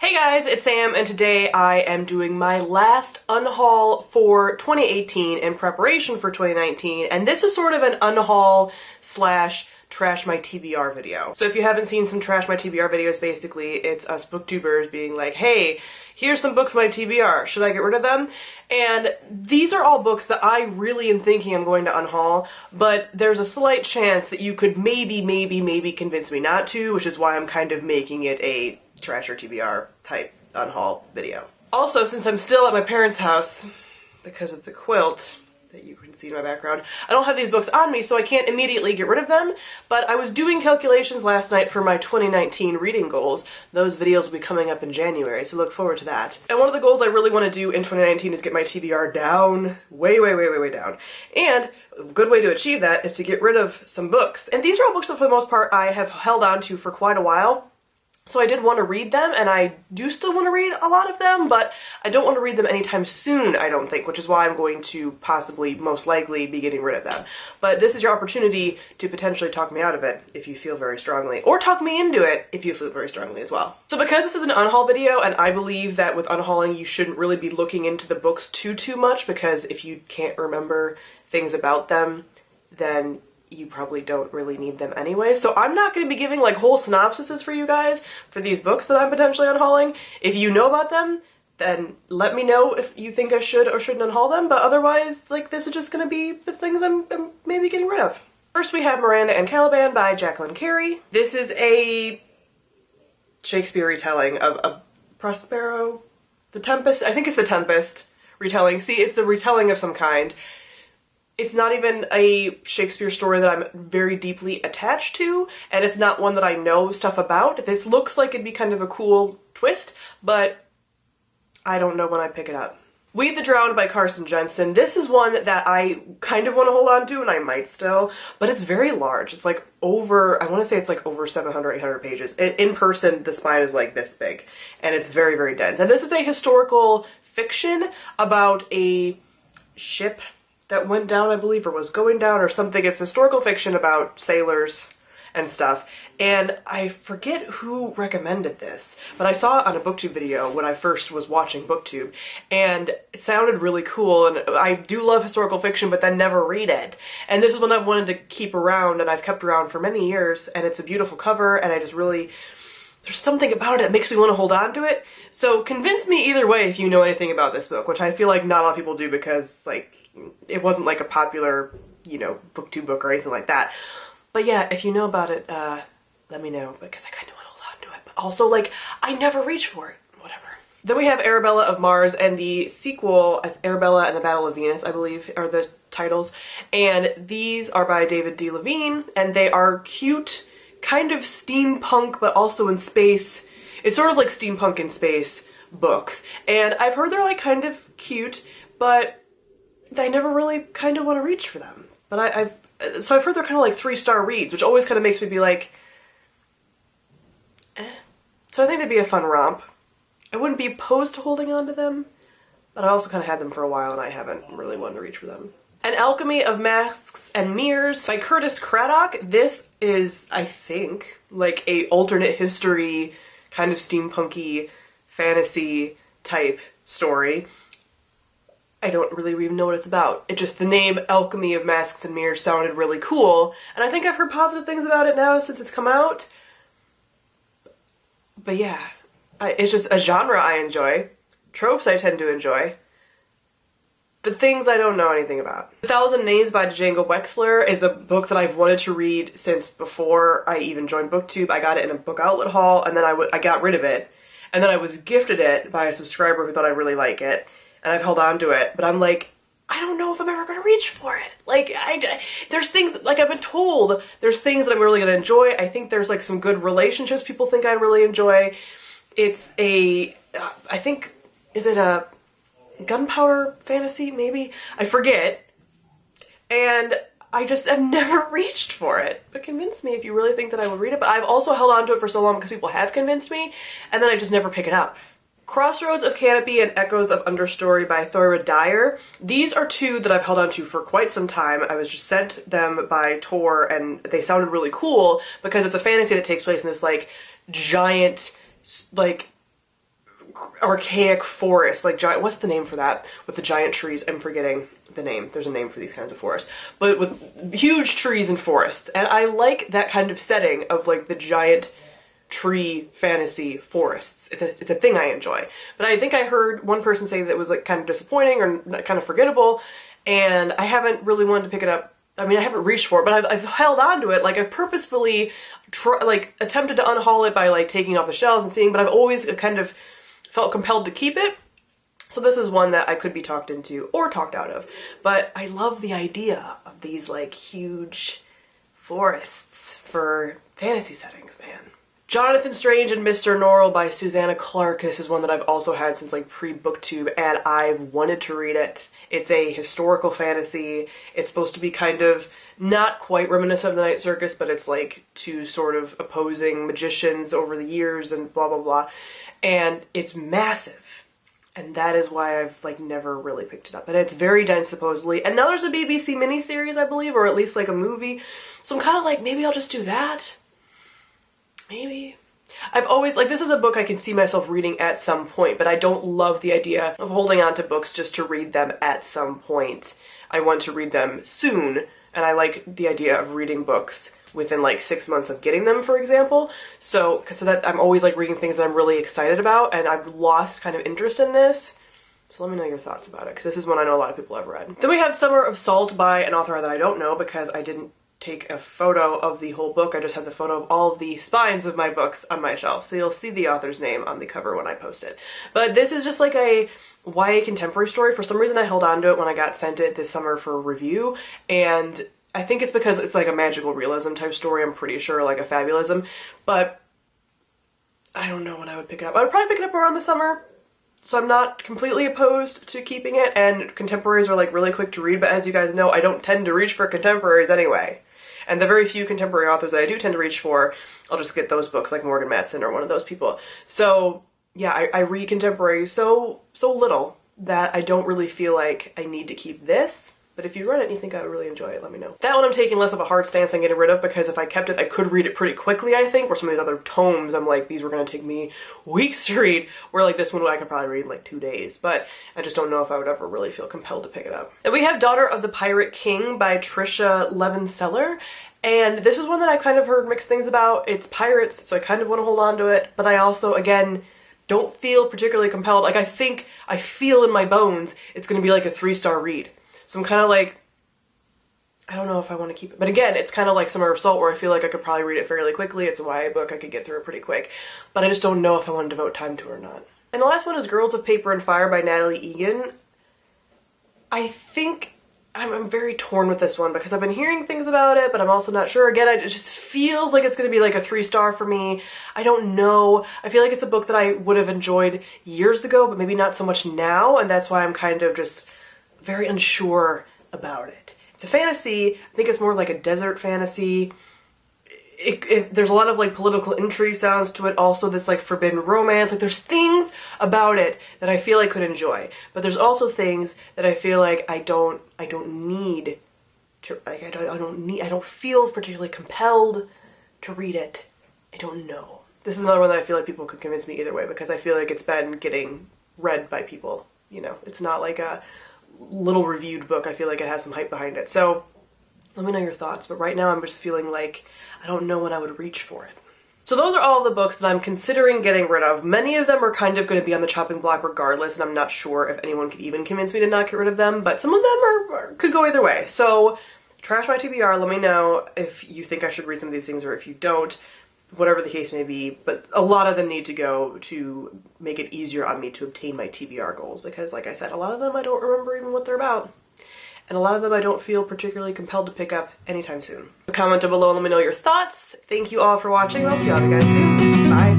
Hey guys, it's Sam, and today I am doing my last unhaul for 2018 in preparation for 2019, and this is sort of an unhaul slash trash my TBR video. So if you haven't seen some trash my TBR videos, basically it's us booktubers being like, hey, here's some books my TBR, should I get rid of them? And these are all books that I really am thinking I'm going to unhaul, but there's a slight chance that you could maybe convince me not to, which is why I'm kind of making it a trash or TBR type unhaul video. Also, since I'm still at my parents' house, because of the quilt that you can see in my background, I don't have these books on me, so I can't immediately get rid of them, but I was doing calculations last night for my 2019 reading goals. Those videos will be coming up in January, so look forward to that. And one of the goals I really want to do in 2019 is get my TBR down, way down. And a good way to achieve that is to get rid of some books. And these are all books that for the most part I have held on to for quite a while. So I did want to read them, and I do still want to read a lot of them, but I don't want to read them anytime soon, I don't think, which is why I'm going to possibly, most likely, be getting rid of them. But this is your opportunity to potentially talk me out of it if you feel very strongly, or talk me into it if you feel very strongly as well. So because this is an unhaul video, and I believe that with unhauling you shouldn't really be looking into the books too much, because if you can't remember things about them, then you probably don't really need them anyway. So I'm not going to be giving like whole synopsises for you guys for these books that I'm potentially unhauling. If you know about them, then let me know if you think I should or shouldn't unhaul them, but otherwise, like, this is just going to be the things I'm maybe getting rid of. First we have Miranda and Caliban by Jacqueline Carey. This is a Shakespeare retelling of a Prospero, The Tempest, I think it's The Tempest retelling. See, it's a retelling of some kind. It's not even a Shakespeare story that I'm very deeply attached to, and it's not one that I know stuff about. This looks like it'd be kind of a cool twist, but I don't know when I pick it up. Wed the Drowned by Carson Jensen. This is one that I kind of want to hold on to, and I might still, but it's very large. It's like over, I want to say it's like over 700, 800 pages. In person, the spine is like this big, and it's very dense. And this is a historical fiction about a ship that went down, I believe, or was going down or something. It's historical fiction about sailors and stuff. And I forget who recommended this, but I saw it on a BookTube video when I first was watching BookTube, and it sounded really cool, and I do love historical fiction, but then never read it. And this is one I've wanted to keep around, and I've kept around for many years, and it's a beautiful cover, and I just really, there's something about it that makes me want to hold on to it. So convince me either way if you know anything about this book, which I feel like not a lot of people do because, like, it wasn't like a popular, you know, BookTube book or anything like that. But yeah, if you know about it, let me know, because I kind of want to hold on to it. But also, like, I never reach for it. Whatever. Then we have Arabella of Mars, and the sequel, Arabella and the Battle of Venus, I believe, are the titles. And these are by David D. Levine, and they are cute, kind of steampunk, but also in space. It's sort of like steampunk in space books. And I've heard they're, like, kind of cute, but I never really kind of want to reach for them. But I've heard they're kind of like 3-star reads, which always kind of makes me be like, eh. So I think they'd be a fun romp. I wouldn't be opposed to holding on to them, but I also kind of had them for a while and I haven't really wanted to reach for them. An Alchemy of Masks and Mirrors by Curtis Craddock. This is, I think, like a alternate history, kind of steampunky, fantasy type story. I don't really even know what it's about. It just, the name Alchemy of Masks and Mirrors sounded really cool, and I think I've heard positive things about it now since it's come out. But yeah, it's just a genre I enjoy, tropes I tend to enjoy, but things I don't know anything about. 1,000 Names by Django Wexler is a book that I've wanted to read since before I even joined BookTube. I got it in a book outlet haul, and then I got rid of it, and then I was gifted it by a subscriber who thought I'd really like it. And I've held on to it, but I'm like, I don't know if I'm ever going to reach for it. Like, there's things, like I've been told, there's things that I'm really going to enjoy. I think there's like some good relationships people think I'd really enjoy. It's a, I think, is it a gunpowder fantasy, maybe? I forget. And I just have never reached for it. But convince me if you really think that I will read it. But I've also held on to it for so long because people have convinced me, and then I just never pick it up. Crossroads of Canopy and Echoes of Understory by Thora Dyer. These are two that I've held on to for quite some time. I was just sent them by Tor, and they sounded really cool because it's a fantasy that takes place in this, like, giant, like, archaic forest, like giant, what's the name for that? With the giant trees, I'm forgetting the name. There's a name for these kinds of forests. But with huge trees and forests. And I like that kind of setting of like the giant tree fantasy forests. It's a thing I enjoy. But I think I heard one person say that it was like kind of disappointing or kind of forgettable, and I haven't really wanted to pick it up. I mean, I haven't reached for it, but I've held on to it. Like, I've purposefully attempted to unhaul it by like taking off the shelves and seeing, but I've always kind of felt compelled to keep it. So this is one that I could be talked into or talked out of. But I love the idea of these like huge forests for fantasy settings, man. Jonathan Strange and Mr. Norrell by Susanna Clarke. This is one that I've also had since like pre-booktube, and I've wanted to read it. It's a historical fantasy. It's supposed to be kind of not quite reminiscent of the Night Circus, but it's like two sort of opposing magicians over the years and blah blah blah. And it's massive. And that is why I've like never really picked it up. And it's very dense supposedly. And now there's a BBC miniseries, I believe, or at least like a movie. So I'm kind of like, maybe I'll just do that. Maybe. I've always, like, this is a book I can see myself reading at some point, but I don't love the idea of holding on to books just to read them at some point. I want to read them soon, and I like the idea of reading books within like 6 months of getting them, for example. So that I'm always like reading things that I'm really excited about, and I've lost kind of interest in this. So let me know your thoughts about it, because this is one I know a lot of people have read. Then we have Summer of Salt by an author that I don't know, because I didn't take a photo of the whole book. I just have the photo of all of the spines of my books on my shelf, so you'll see the author's name on the cover when I post it. But this is just like a YA contemporary story. For some reason I held on to it when I got sent it this summer for review, and I think it's because it's like a magical realism type story, I'm pretty sure, like a fabulism, but I don't know when I would pick it up. I would probably pick it up around the summer, so I'm not completely opposed to keeping it, and contemporaries are like really quick to read, but as you guys know, I don't tend to reach for contemporaries anyway. And the very few contemporary authors that I do tend to reach for, I'll just get those books like Morgan Matson or one of those people. So yeah, I read contemporary so little that I don't really feel like I need to keep this. But if you read it and you think I would really enjoy it, let me know. That one I'm taking less of a hard stance on getting rid of, because if I kept it, I could read it pretty quickly, I think. Where some of these other tomes, I'm like, these were going to take me weeks to read. Where like this one I could probably read in like 2 days. But I just don't know if I would ever really feel compelled to pick it up. Then we have Daughter of the Pirate King by Tricia Levenseller. And this is one that I kind of heard mixed things about. It's pirates, so I kind of want to hold on to it. But I also, again, don't feel particularly compelled. Like, I feel in my bones it's going to be like a 3-star read. So I'm kind of like, I don't know if I want to keep it. But again, it's kind of like Summer of Salt, where I feel like I could probably read it fairly quickly. It's a YA book, I could get through it pretty quick. But I just don't know if I want to devote time to it or not. And the last one is Girls of Paper and Fire by Natalie Egan. I think I'm very torn with this one, because I've been hearing things about it, but I'm also not sure. Again, it just feels like it's going to be like a 3-star for me. I don't know. I feel like it's a book that I would have enjoyed years ago, but maybe not so much now, and that's why I'm kind of just very unsure about it. It's a fantasy. I think it's more like a desert fantasy. There's a lot of like political intrigue sounds to it. Also this like forbidden romance. Like there's things about it that I feel I could enjoy, but there's also things that I feel like I don't need to, like I don't feel particularly compelled to read it. I don't know. This is another one that I feel like people could convince me either way, because I feel like it's been getting read by people. You know, it's not like a little reviewed book. I feel like it has some hype behind it. So let me know your thoughts, but right now I'm just feeling like I don't know when I would reach for it. So those are all the books that I'm considering getting rid of. Many of them are kind of going to be on the chopping block regardless, and I'm not sure if anyone could even convince me to not get rid of them, but some of them could go either way. So trash my TBR, let me know if you think I should read some of these things or if you don't, whatever the case may be, but a lot of them need to go to make it easier on me to obtain my TBR goals, because like I said, a lot of them I don't remember even what they're about. And a lot of them I don't feel particularly compelled to pick up anytime soon. Comment down below and let me know your thoughts. Thank you all for watching. I'll see you all guys soon. Bye.